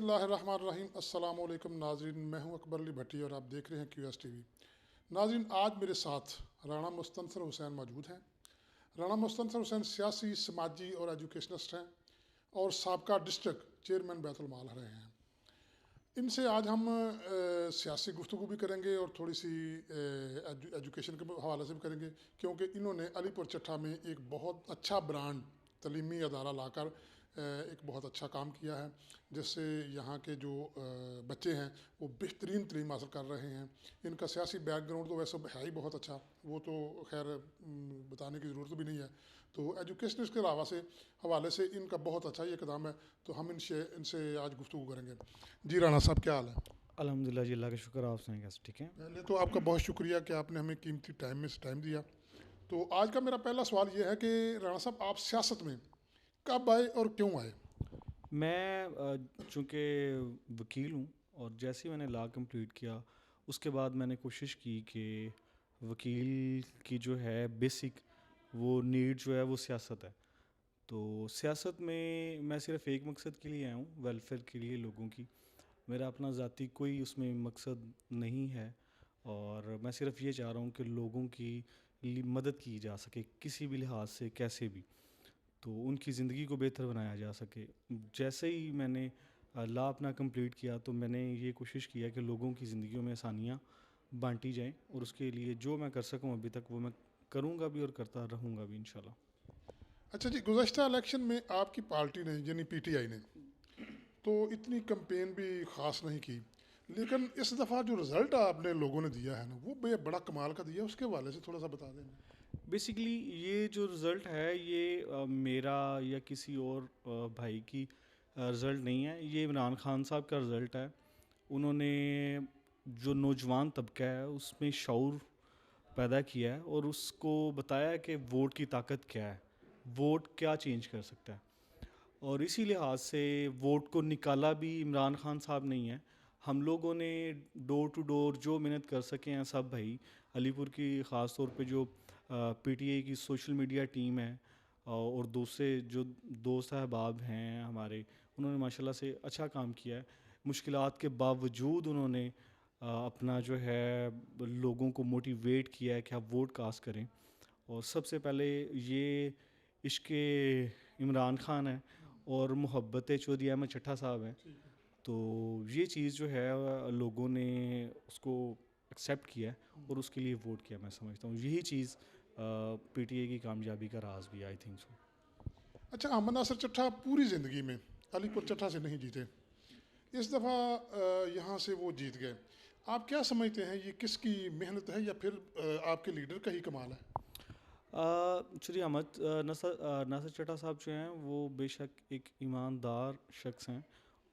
बिस्मिल्लाहिर्रहमानिर्रहीम। अस्सलाम वालेकुम नाज़रीन, मैं हूं अकबर अली भट्टी और आप देख रहे हैं QS TV। नाज़रीन, आज मेरे साथ राणा मुस्तनसर हुसैन मौजूद हैं। राणा मुस्तनसर हुसैन सियासी, समाजी और एजुकेशनिस्ट हैं और साबका डिस्ट्रिक्ट चेयरमैन बैतुल माल रहे हैं। इनसे आज हम सियासी गुफ्तगू भी करेंगे और थोड़ी सी एजुकेशन के हवाले से भी करेंगे, क्योंकि इन्होंने अलीपुर चट्ठा में एक बहुत अच्छा ब्रांड तलीमी अदारा लाकर एक बहुत अच्छा काम किया है, जिससे यहाँ के जो बच्चे हैं वो बेहतरीन तलीम हासिल कर रहे हैं। इनका सियासी बैकग्राउंड तो वैसे है ही बहुत अच्छा, वो तो खैर बताने की ज़रूरत भी नहीं है। तो एजुकेशन के हवाले से इनका बहुत अच्छा ये कदम है, तो हम इनसे इनसे आज गुफ्तगू करेंगे। जी राणा साहब, क्या हाल है? अल्हम्दुलिल्लाह जी, अल्लाह का शुक्र। आप सुनाएं कैसे? ठीक है। पहले तो आपका बहुत शुक्रिया कि आपने हमें कीमती टाइम में से टाइम दिया। तो आज का मेरा पहला सवाल ये है कि राणा साहब, आप सियासत में कब आए और क्यों आए? मैं चूँकि वकील हूँ और जैसे ही मैंने लॉ कंप्लीट किया उसके बाद मैंने कोशिश की कि वकील की जो है बेसिक वो नीड जो है वो सियासत है। तो सियासत में मैं सिर्फ़ एक मकसद के लिए आया हूँ, वेलफेयर के लिए लोगों की। मेरा अपना ज़ाती कोई उसमें मकसद नहीं है और मैं सिर्फ़ ये चाह रहा हूँ कि लोगों की मदद की जा सके किसी भी लिहाज से, कैसे भी। तो उनकी ज़िंदगी को बेहतर बनाया जा सके। जैसे ही मैंने लॉ अपना कंप्लीट किया तो मैंने ये कोशिश किया कि लोगों की ज़िंदगियों में आसानियाँ बांटी जाएं और उसके लिए जो मैं कर सकूं अभी तक वो मैं करूंगा भी और करता रहूंगा भी इंशाल्लाह। अच्छा जी, गुज़श्ता इलेक्शन में आपकी पार्टी ने यानी PTI ने तो इतनी कंपेन भी ख़ास नहीं की, लेकिन इस दफ़ा जो रिज़ल्ट आपने लोगों ने दिया है ना, वो बड़ा कमाल का दिया। उसके हवाले से थोड़ा सा बता दें। बेसिकली ये जो रिज़ल्ट है ये मेरा या किसी और भाई की रिज़ल्ट नहीं है, ये इमरान खान साहब का रिज़ल्ट है। उन्होंने जो नौजवान तबका है उसमें शऊर पैदा किया है और उसको बताया है कि वोट की ताकत क्या है, वोट क्या चेंज कर सकता है। और इसी लिहाज से वोट को निकाला भी इमरान खान साहब नहीं है, हम लोगों ने डोर टू डोर जो मेहनत कर सके हैं सब भाई। अलीपुर की ख़ास तौर पे जो PTI की सोशल मीडिया टीम है और दूसरे जो दोस्त अहबाब हैं हमारे, उन्होंने माशाल्लाह से अच्छा काम किया है। मुश्किलात के बावजूद उन्होंने अपना जो है लोगों को मोटिवेट किया है कि आप वोट कास्ट करें। और सबसे पहले ये इश्क़ इमरान खान है और मोहब्बत चौधरी अहमद चट्ठा साहब हैं। तो ये चीज़ जो है लोगों ने उसको एक्सेप्ट किया है और उसके लिए वोट किया। मैं समझता हूँ यही चीज़ PTI की कामयाबी का राज भी, आई थिंक सो। अच्छा, अहमद नासिर चट्ठा पूरी ज़िंदगी में अलीपुर चट्ठा से नहीं जीते, इस दफ़ा यहाँ से वो जीत गए। आप क्या समझते हैं, ये किसकी मेहनत है या फिर आपके लीडर का ही कमाल है? चलिए, नासिर चट्ठा साहब जो हैं वो बेशक एक ईमानदार शख्स हैं,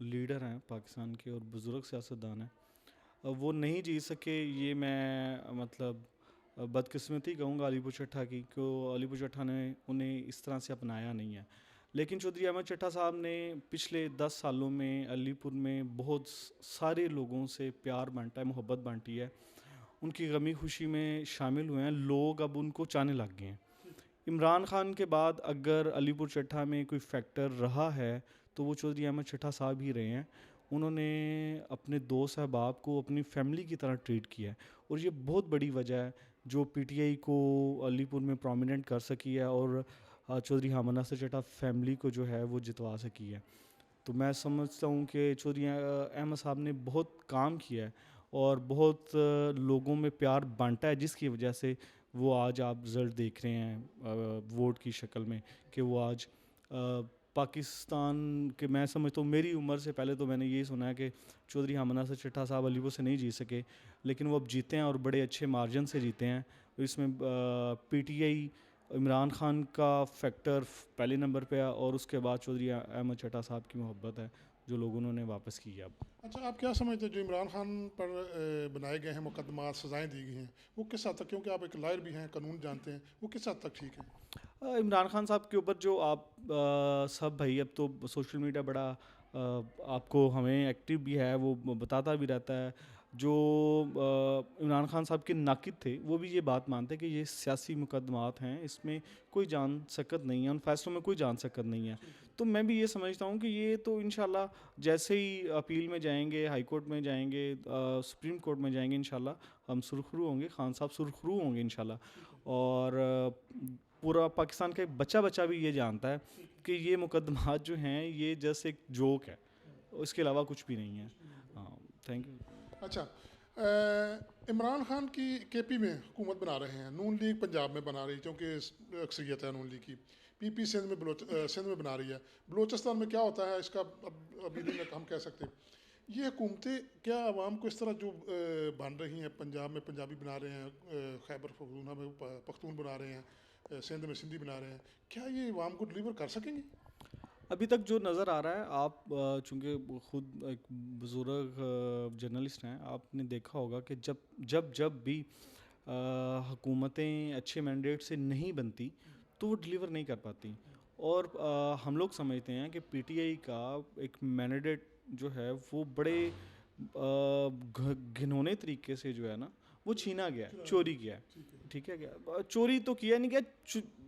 लीडर हैं पाकिस्तान के और बुज़ुर्ग सियासतदान हैं। वो नहीं जीत सके ये मैं मतलब बदकिस्मती कहूँगा अलीपुर चट्ठा की, क्यों अलीपुर चट्ठा ने उन्हें इस तरह से अपनाया नहीं है। लेकिन चौधरी अहमद चट्ठा साहब ने पिछले 10 सालों में अलीपुर में बहुत सारे लोगों से प्यार बांटा है, मोहब्बत बांटी है, उनकी गमी खुशी में शामिल हुए हैं। लोग अब उनको चाहने लग गए हैं। इमरान खान के बाद अगर अलीपुर चट्ठा में कोई फैक्टर रहा है तो वो चौधरी अहमद चट्ठा साहब ही रहे हैं। उन्होंने अपने दोस्त अहबाब को अपनी फैमिली की तरह ट्रीट किया है और ये बहुत बड़ी वजह है जो PTI को अलीपुर में प्रोमिनेंट कर सकी है और चौधरी अहमद नासिर चट्ठा फैमिली को जो है वो जितवा सकी है। तो मैं समझता हूँ कि चौधरी अहमद साहब ने बहुत काम किया है और बहुत लोगों में प्यार बांटा है, जिसकी वजह से वो आज आप रिज़ल्ट देख रहे हैं वोट की शक्ल में कि वो आज पाकिस्तान के, मैं समझता हूँ मेरी उम्र से पहले तो मैंने यही सुना है कि चौधरी अहमद नासिर चट्ठा साहब अलीपुर से नहीं जीत सके, लेकिन वो अब जीते हैं और बड़े अच्छे मार्जिन से जीते हैं। इसमें PTI इमरान खान का फैक्टर पहले नंबर पे है और उसके बाद चौधरी अहमद चट्ठा साहब की मोहब्बत है जो लोगों उन्होंने वापस की है अब। अच्छा, आप क्या समझते हैं जो इमरान खान पर बनाए गए हैं मुकदमा, सज़ाएं दी गई हैं, वो किस हद तक, क्योंकि आप एक लॉयर भी हैं, कानून जानते हैं, वो किस हद तक ठीक है? इमरान खान साहब के ऊपर जो आप सब भाई, अब तो सोशल मीडिया बड़ा आपको हमें एक्टिव भी है, वो बताता भी रहता है। जो इमरान खान साहब के नाकिद थे वो भी ये बात मानते कि ये सियासी मुकदमात हैं, इसमें कोई जान सकत नहीं है, उन फैसलों में कोई जान सकत नहीं है। तो मैं भी ये समझता हूँ कि ये तो इंशाल्लाह जैसे ही अपील में जाएंगे, हाई कोर्ट में जाएंगे, सुप्रीम कोर्ट में जाएंगे, इंशाल्लाह हम सुरखरू होंगे, खान साहब सुरखरू होंगे इंशाल्लाह। और पूरा पाकिस्तान का एक बच्चा बच्चा भी ये जानता है कि ये मुकदमात जो हैं ये जस्ट एक जोक है, इसके अलावा कुछ भी नहीं है। हाँ, थैंक यू। अच्छा, इमरान खान की केपी में हुकूमत बना रहे हैं, नून लीग पंजाब में बना रही है क्योंकि अक्सरियत है नून लीग की, पीपी सिंध में बना रही है, बलूचिस्तान में क्या होता है इसका अब अभी नहीं हम कह सकते। ये हुकूमतें क्या आवाम को इस तरह जो बन रही हैं, पंजाब में पंजाबी बना रहे हैं, खैबर पख्तूनख्वा में पख्तून बना रहे हैं, सिंध में सिंधी बना रहे हैं, क्या ये आवाम को डिलीवर कर सकेंगे? अभी तक जो नज़र आ रहा है, आप चूँकि खुद एक बुज़ुर्ग जर्नलिस्ट हैं, आपने देखा होगा कि जब जब जब भी हुकूमतें अच्छे मैंडेट से नहीं बनती तो वो डिलीवर नहीं कर पाती। और हम लोग समझते हैं कि पीटीआई का एक मैंडेट जो है वो बड़े घिनौने तरीके से जो है ना वो छीना गया है, चोरी किया है। ठीक है, क्या चोरी तो किया नहीं गया,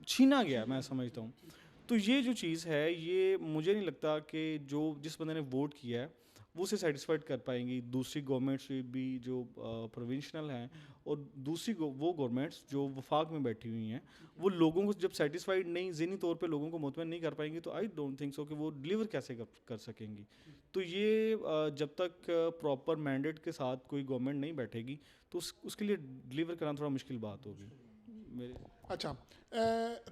छीना गया, मैं समझता हूँ। तो ये जो चीज़ है, ये मुझे नहीं लगता कि जो जिस बंदे ने वोट किया है वो उसे सेटिस्फाइड कर पाएंगी। दूसरी गवर्नमेंट्स भी जो प्रोविंशनल हैं, और दूसरी वो गवर्नमेंट्स जो वफाक में बैठी हुई हैं, वो लोगों को जब सेटिस्फाइड नहीं, ज़हनी तौर पे लोगों को मुतमईन नहीं कर पाएंगी, तो आई डोंट थिंक सो कि वो डिलीवर कैसे कर सकेंगी। तो ये जब तक प्रॉपर मैंडेट के साथ कोई गवर्नमेंट नहीं बैठेगी तो उसके लिए डिलीवर करना थोड़ा मुश्किल बात होगी मेरे। अच्छा,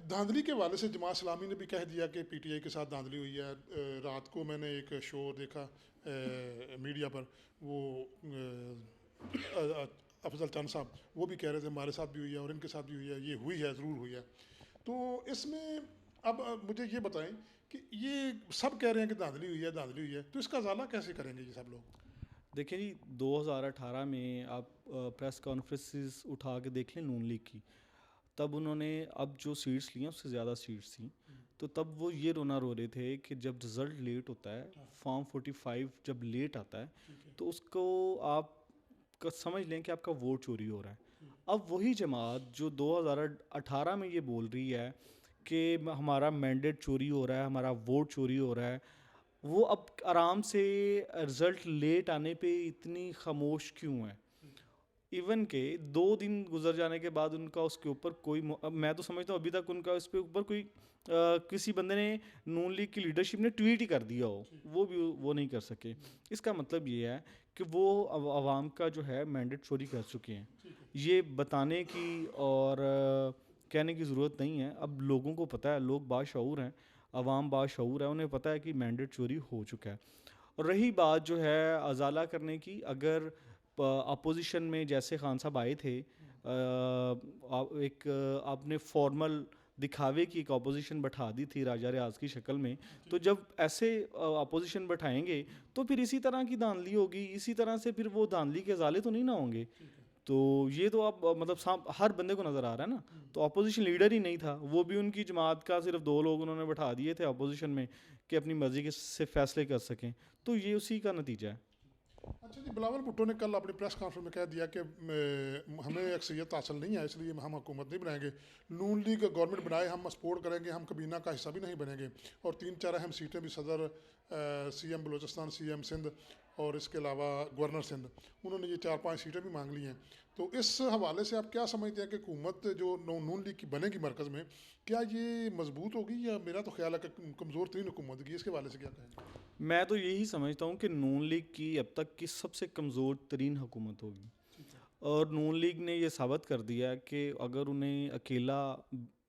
धांधली के हवाले से जमात इस्लामी ने भी कह दिया कि पीटीआई के साथ धांधली हुई है। रात को मैंने एक शो देखा मीडिया पर, वो अफजल चंद साहब वो भी कह रहे थे हमारे साथ भी हुई है और इनके साथ भी हुई है, ये हुई है, ज़रूर हुई है। तो इसमें अब मुझे ये बताएं कि ये सब कह रहे हैं कि धांधली हुई है, धांधली हुई है, तो इसका ज़ाला कैसे करेंगे ये सब लोग? देखिए जी, 2018 में आप प्रेस कॉन्फ्रेंसेस उठा के देख लें नून लीग की, तब उन्होंने अब जो सीट्स ली हैं उससे ज़्यादा सीट्स थी। तो तब वो ये रोना रो रहे थे कि जब रिज़ल्ट लेट होता है, फॉर्म 45 जब लेट आता है, तो उसको आप समझ लें कि आपका वोट चोरी हो रहा है। अब वही जमात जो 2018 में ये बोल रही है कि हमारा मैंडेट चोरी हो रहा है, हमारा वोट चोरी हो रहा है, वो अब आराम से रिज़ल्ट लेट आने पे इतनी खामोश क्यों है? इवन के 2 दिन गुजर जाने के बाद उनका उसके ऊपर कोई अब मैं तो समझता हूँ अभी तक उनका उस पे ऊपर कोई किसी बंदे ने, नून लीग की लीडरशिप ने ट्वीट ही कर दिया हो, वो भी वो नहीं कर सके। इसका मतलब ये है कि वो आवाम का जो है मैंडेट चोरी कर चुके हैं। ये बताने की और कहने की ज़रूरत नहीं है, अब लोगों को पता है, लोग बाशऊर हैं, आवाम बाशऊर है, उन्हें पता है कि मैंडेट चोरी हो चुका है। और रही बात जो है अजाला करने की, अगर अपोजिशन में जैसे खान साहब आए थे, एक आपने फॉर्मल दिखावे की एक अपोजिशन बैठा दी थी राजा रियाज की शक्ल में, तो जब ऐसे अपोजिशन बैठाएंगे तो फिर इसी तरह की धांधली होगी, इसी तरह से फिर वो धांधली के जाले तो नहीं ना होंगे। तो ये तो आप मतलब हर बंदे को नज़र आ रहा है ना। तो अपोजिशन लीडर ही नहीं था, वो भी उनकी जमात का सिर्फ 2 लोग उन्होंने बैठा दिए थे अपोजिशन में कि अपनी मर्जी के से फैसले कर सकें। तो ये उसी का नतीजा है। अच्छा जी, बिलावल भुट्टो ने कल अपनी प्रेस कॉन्फ्रेंस में कह दिया कि हमें अक्सरियत हासिल नहीं है, इसलिए हम हुकूमत नहीं बनाएंगे, नून लीग गवर्नमेंट बनाए हम सपोर्ट करेंगे, हम कबीना का हिस्सा भी नहीं बनेंगे, और 3-4 अहम सीटें भी सदर, सीएम बलूचिस्तान, सीएम सिंध और इसके अलावा गवर्नर सिंध, उन्होंने ये 4-5 सीटें भी मांग ली हैं। तो इस हवाले से आप क्या समझते हैं कि हुकूमत जो नून लीग की बनेगी मरकज़ में, क्या ये मजबूत होगी, या मेरा तो ख्याल है कि कमज़ोर तरीन हुकूमत होगी? इसके हवाले से क्या कहेंगे? मैं तो यही समझता हूँ कि नून लीग की अब तक की सबसे कमज़ोर तरीन हुकूमत होगी। और नून लीग ने ये साबित कर दिया है कि अगर उन्हें अकेला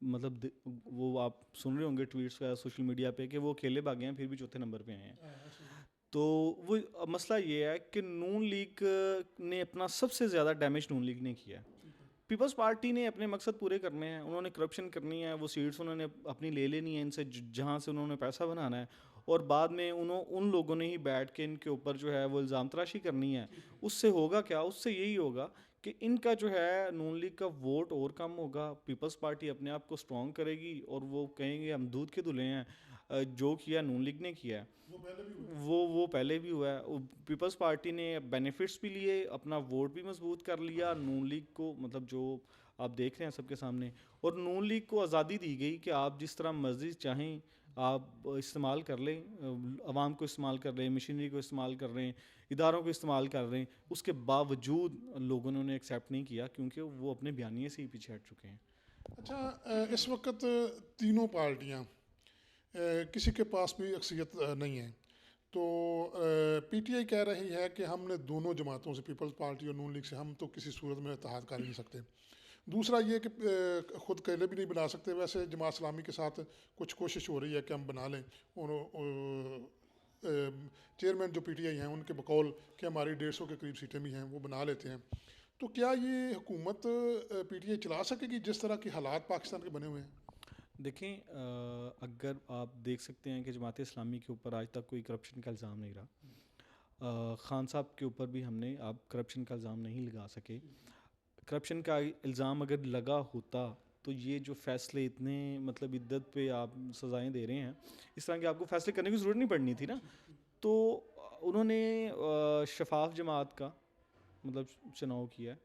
मतलब वो आप सुन रहे होंगे ट्वीट्स वगैरह सोशल मीडिया पे कि वो अकेले भागे हैं फिर भी चौथे नंबर पे आए हैं। तो वो मसला ये है कि नून लीग ने अपना सबसे ज़्यादा डैमेज नून लीग ने किया है। पीपल्स पार्टी ने अपने मकसद पूरे करने हैं, उन्होंने करप्शन करनी है, वो सीट्स उन्होंने अपनी ले लेनी है इनसे जहाँ से उन्होंने पैसा बनाना है, और बाद में उन लोगों ने ही बैठ के इनके ऊपर जो है वो इल्ज़ाम तराशी करनी है। उससे होगा क्या? उससे यही होगा कि इनका जो है नून लीग का वोट और कम होगा, पीपल्स पार्टी अपने आप को स्ट्रॉन्ग करेगी और वो कहेंगे हम दूध के धुले हैं, जो किया नून लीग ने किया है। वो पहले भी हुआ। वो पहले भी हुआ है। पीपल्स पार्टी ने बेनिफिट्स भी लिए, अपना वोट भी मजबूत कर लिया। नून लीग को मतलब जो आप देख रहे हैं सबके सामने, और नून लीग को आज़ादी दी गई कि आप जिस तरह मर्जी चाहें आप इस्तेमाल कर लें, आवाम को इस्तेमाल कर लें, मशीनरी को इस्तेमाल कर रहे हैं, इदारों को इस्तेमाल कर रहे हैं। उसके बावजूद लोगों ने उन्हें एक्सेप्ट नहीं किया क्योंकि वो अपने बयानिए से ही पीछे हट चुके हैं। अच्छा, इस वक्त तीनों पार्टियां किसी के पास भी अक्सरियत नहीं है, तो पीटीआई कह रही है कि हमने दोनों जमातों से, पीपल्स पार्टी और नून लीग से, हम तो किसी सूरत में इत्तेहाद कर ही नहीं सकते। दूसरा ये कि खुद अकेले भी नहीं बना सकते। वैसे जमात इस्लामी के साथ कुछ कोशिश हो रही है कि हम बना लें, और चेयरमैन जो पीटीआई हैं उनके बकौल कि हमारी 150 के करीब सीटें भी हैं, वो बना लेते हैं। तो क्या ये हुकूमत पीटीआई चला सकेगी जिस तरह के हालात पाकिस्तान के बने हुए हैं? देखें, अगर आप देख सकते हैं कि जमात इस्लामी के ऊपर आज तक कोई करप्शन का इल्ज़ाम नहीं रहा। खान साहब के ऊपर भी हमने अब करप्शन का इल्ज़ाम नहीं लगा सके। करप्शन का इल्ज़ाम अगर लगा होता तो ये जो फ़ैसले इतने मतलब इद्दत पे आप सज़ाएं दे रहे हैं, इस तरह के आपको फ़ैसले करने की ज़रूरत नहीं पड़नी थी ना। तो उन्होंने शफाफ जमात का मतलब चुनाव किया है,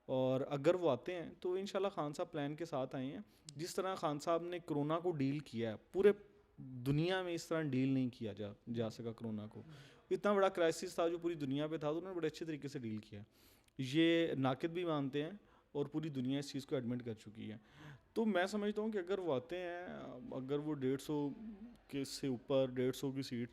और अगर वो आते हैं तो इंशाल्लाह खान साहब प्लान के साथ आए हैं। जिस तरह खान साहब ने कोरोना को डील किया है, पूरे दुनिया में इस तरह डील नहीं किया जा सका कोरोना को। इतना बड़ा क्राइसिस था जो पूरी दुनिया पे था, तो उन्होंने बड़े अच्छे तरीके से डील किया। ये नाकिद भी मानते हैं और पूरी दुनिया इस चीज़ को एडमिट कर चुकी है। तो मैं समझता हूँ कि अगर वो आते हैं, अगर वो 150 के से ऊपर 150 की सीट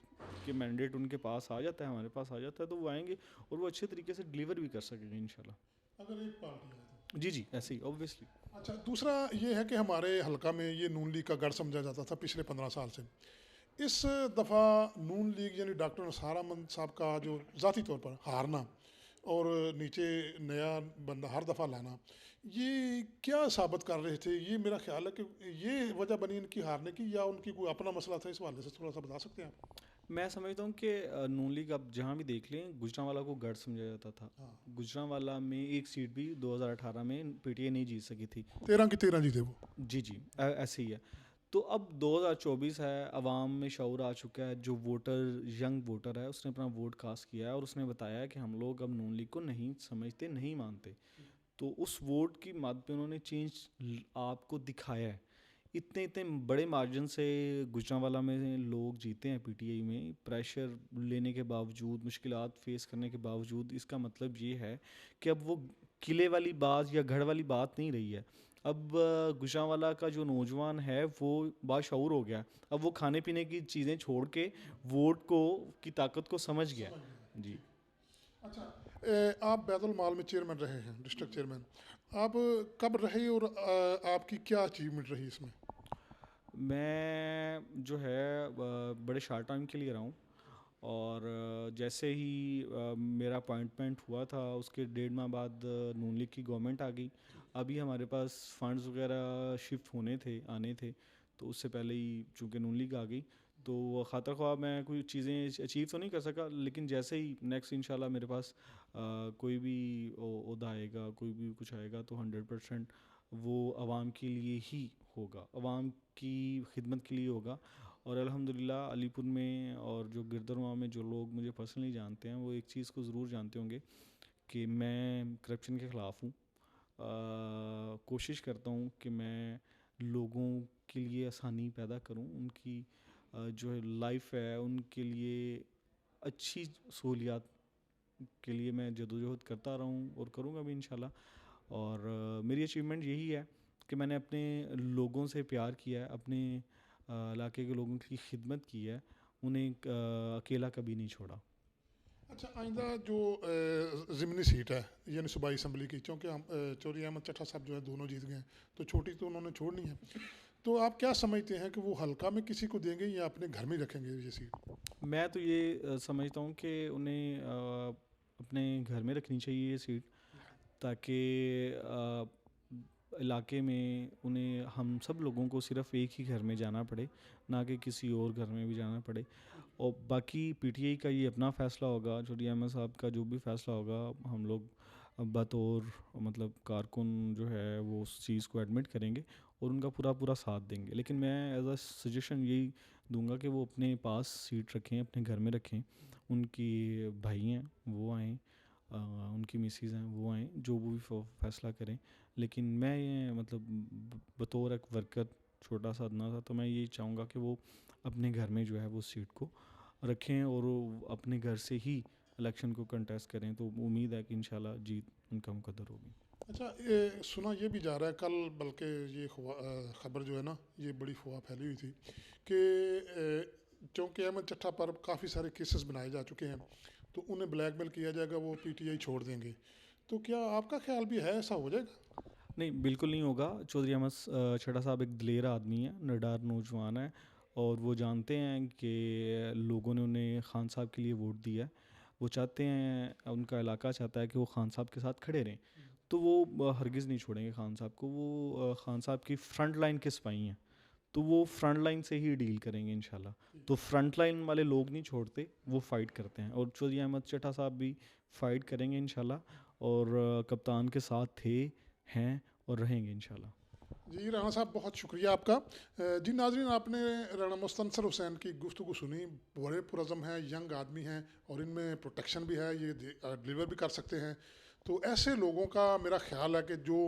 के मैंडेट उनके पास आ जाता है, हमारे पास आ जाता है, तो वो आएंगे और वो अच्छे तरीके से डिलीवर भी कर सकेंगे इंशाल्लाह। अगर एक पार्टी है तो। जी जी, ऐसे ही ऑब्वियसली। अच्छा, दूसरा ये है कि हमारे हलका में ये नून लीग का गढ़ समझा जाता था पिछले 15 साल से। इस दफ़ा नून लीग यानी डॉक्टर नसार अहमद साहब का जो ज़ाती तौर पर हारना और नीचे नया बंदा हर दफ़ा लाना, ये क्या साबित कर रहे थे? ये मेरा ख्याल है कि ये वजह बनी इनकी हारने की, या उनकी कोई अपना मसला था? इस हवाले से थोड़ा सा बता सकते हैं आप? मैं समझता हूँ कि नून लीग आप जहाँ भी देख लें, गुजरांवाला को गढ़ समझा जाता था। हाँ, गुजरांवाला में एक सीट भी 2018 में पीटीआई नहीं जीत सकी थी। 13 की 13 जीते वो। जी जी, ऐसे ही है। तो अब 2024 है, अवाम में शऊर आ चुका है। जो वोटर यंग वोटर है उसने अपना वोट कास्ट किया है और उसने बताया है कि हम लोग अब नून लीग को नहीं समझते, नहीं मानते। तो उस वोट की मद पे उन्होंने चेंज आपको दिखाया है। इतने इतने बड़े मार्जिन से गुजरांवाला में लोग जीते हैं पीटीआई में, प्रेशर लेने के बावजूद, मुश्किलात फेस करने के बावजूद। इसका मतलब ये है कि अब वो किले वाली बात या गढ़ वाली बात नहीं रही है। अब गुजरांवाला का जो नौजवान है वो बाशऊर हो गया। अब वो खाने पीने की चीज़ें छोड़ के वोट को की ताकत को समझ गया। समझ गया, जी। ठीक। अच्छा, आप बैतुल माल में चेयरमैन रहे हैं, डिस्ट्रिक्ट चेयरमैन। आप कब रहे और आपकी क्या अचीवमेंट रही इसमें? मैं जो है बड़े शार्ट टाइम के लिए रहा हूँ, और जैसे ही मेरा अपॉइंटमेंट हुआ था उसके 1.5 माह बाद नून लीग की गवर्नमेंट आ गई। अभी हमारे पास फंड्स वगैरह शिफ्ट होने थे, आने थे, तो उससे पहले ही चूँकि नून लीग आ गई, तो खातर ख्वाह मैं कोई चीज़ें अचीव तो नहीं कर सका। लेकिन जैसे ही नेक्स्ट इंशाल्लाह मेरे पास कोई भी ओहदा आएगा, कोई भी कुछ आएगा, तो 100% वो आवाम के लिए ही होगा, आवाम की खिदमत के लिए होगा। और अल्हम्दुलिल्लाह अलीपुर में और जो गिरदरवा में जो लोग मुझे पर्सनली जानते हैं वो एक चीज़ को ज़रूर जानते होंगे कि मैं करप्शन के ख़िलाफ़ हूँ। कोशिश करता हूँ कि मैं लोगों के लिए आसानी पैदा करूँ, उनकी जो है लाइफ है उनके लिए अच्छी सहूलियात के लिए मैं जदोजहद करता रहा हूँ और करूँगा भी इंशाल्लाह। और मेरी अचीवमेंट यही है कि मैंने अपने लोगों से प्यार किया है, अपने इलाके के लोगों की खिदमत की है, उन्हें अकेला कभी नहीं छोड़ा। अच्छा, आइंदा जो ज़िमनी सीट है यानी सूबाई असम्बली की, क्योंकि हम चौधरी अहमद चट्टा साहब जो है दोनों जीत गए हैं, तो छोटी तो उन्होंने छोड़नी है। तो आप क्या समझते हैं कि वो हल्का में किसी को देंगे या अपने घर में ही रखेंगे ये सीट? मैं तो ये समझता हूँ कि उन्हें अपने घर में रखनी चाहिए ये सीट, ताकि इलाके में उन्हें, हम सब लोगों को सिर्फ एक ही घर में जाना पड़े, ना कि किसी और घर में भी जाना पड़े। और बाकी पीटीआई का ये अपना फ़ैसला होगा, चौधरी अहमद साहब का जो भी फ़ैसला होगा हम लोग बतौर मतलब कारकुन जो है वो उस चीज़ को एडमिट करेंगे और उनका पूरा पूरा साथ देंगे। लेकिन मैं एज अ सजेशन यही दूंगा कि वो अपने पास सीट रखें, अपने घर में रखें, उनकी भाई हैं वो आएँ, उनकी मिसेज़ हैं वो आएँ, जो वो भी फैसला करें। लेकिन मैं ये मतलब बतौर एक वर्कर, छोटा सा अदना सा, तो मैं यही चाहूँगा कि वो अपने घर में जो है वो सीट को रखें और वो अपने घर से ही इलेक्शन को कंटेस्ट करें, तो उम्मीद है कि इंशाल्लाह जीत उनका मुकद्दर होगी। अच्छा, सुना ये भी जा रहा है कल, बल्कि ये खबर जो है ना, ये बड़ी अफवाह फैली हुई थी कि क्योंकि अहमद चट्ठा पर काफ़ी सारे केसेस बनाए जा चुके हैं, तो उन्हें ब्लैकमेल किया जाएगा, वो पीटीआई छोड़ देंगे। तो क्या आपका ख्याल भी है ऐसा हो जाएगा? नहीं, बिल्कुल नहीं होगा। चौधरी अहमद छड़ा साहब एक दिलेर आदमी है, निडर नौजवान है, और वो जानते हैं कि लोगों ने उन्हें खान साहब के लिए वोट दिया है। वो चाहते हैं, उनका इलाका चाहता है कि वो खान साहब के साथ खड़े रहें, तो वो हरगिज़ नहीं छोड़ेंगे खान साहब को। वो खान साहब की फ्रंट लाइन के सिपाही हैं, तो वो फ्रंट लाइन से ही डील करेंगे इंशाल्लाह। तो फ्रंट लाइन वाले लोग नहीं छोड़ते, वो फाइट करते हैं, और चौधरी अहमद चट्ठा साहब भी फाइट करेंगे इंशाल्लाह, और कप्तान के साथ थे, हैं और रहेंगे इंशाल्लाह। जी राणा साहब, बहुत शुक्रिया आपका। जी नाजरीन, आपने राणा मुस्तनसर हुसैन की गुफ्तगू सुनी। बड़े पुरज़म हैं, यंग आदमी हैं, और इनमें प्रोटेक्शन भी है, ये डिलीवर भी कर सकते हैं। तो ऐसे लोगों का मेरा ख्याल है कि जो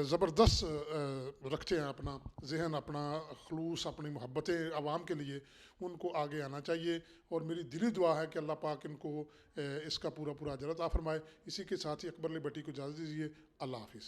ज़बरदस्त रखते हैं अपना जहन, अपना खलूस, अपनी मोहब्बतें आवाम के लिए, उनको आगे आना चाहिए। और मेरी दिली दुआ है कि अल्लाह पाक इनको इसका पूरा पूरा अजर अता फरमाए। इसी के साथ ही अकबर अली भट्टी को इजाज़त दीजिए। अल्लाह हाफिज़।